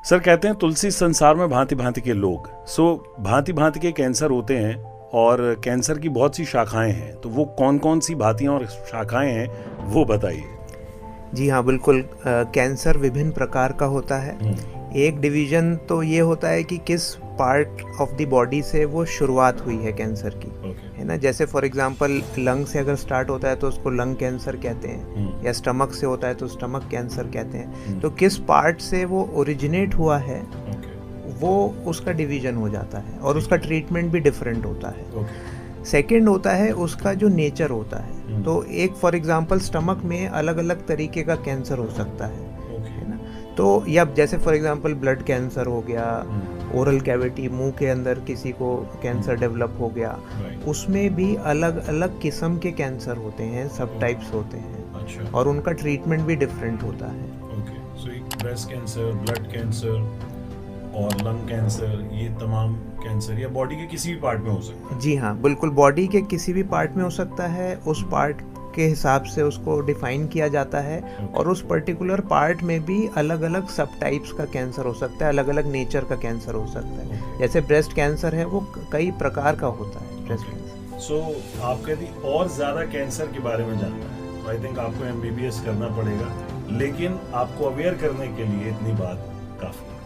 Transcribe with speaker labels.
Speaker 1: Sir कहते हैं तुलसी संसार में भांति भांति के लोग। भांति भांति के कैंसर होते हैं और कैंसर की बहुत सी शाखाएं हैं, तो वो कौन कौन सी भांतियां और शाखाएं हैं वो बताइए।
Speaker 2: जी हाँ, बिल्कुल। कैंसर विभिन्न प्रकार का होता है। एक डिवीजन तो ये होता है कि किस पार्ट ऑफ द बॉडी से वो शुरुआत हुई है कैंसर की, है ना। जैसे फॉर एग्जांपल लंग से अगर स्टार्ट होता है तो उसको लंग कैंसर कहते हैं, या स्टमक से होता है तो स्टमक कैंसर कहते हैं। तो किस पार्ट से वो ओरिजिनेट हुआ है वो उसका डिवीजन हो जाता है, और उसका ट्रीटमेंट भी डिफरेंट होता है। सेकेंड होता है उसका जो नेचर होता है। तो एक फॉर एग्जांपल स्टमक में अलग अलग तरीके का कैंसर हो सकता है ना। तो या जैसे फॉर एग्जांपल ब्लड कैंसर हो गया, ओरल कैविटी मुंह के अंदर किसी को कैंसर डेवलप हो गया, उसमें भी अलग अलग किस्म के कैंसर होते हैं, सब टाइप्स होते हैं, और उनका ट्रीटमेंट भी डिफरेंट होता है।
Speaker 1: ब्रेस्ट कैंसर, ब्लड कैंसर और लंग कैंसर, ये तमाम कैंसर या बॉडी के किसी भी पार्ट में हो सकता है।
Speaker 2: जी हाँ, बिल्कुल, बॉडी के किसी भी पार्ट में हो सकता है। उस पार्ट के हिसाब से उसको डिफाइन किया जाता है, और उस पर्टिकुलर पार्ट में भी अलग अलग सब टाइप्स का कैंसर हो सकता है, अलग अलग नेचर का कैंसर हो सकता है। जैसे ब्रेस्ट कैंसर है वो कई प्रकार का होता है ब्रेस्ट कैंसर।
Speaker 1: सो आपको यदि और ज़्यादा कैंसर के बारे में जानना है तो आई थिंक आपको MBBS करना पड़ेगा, लेकिन आपको अवेयर करने के लिए इतनी बात काफ़ी है।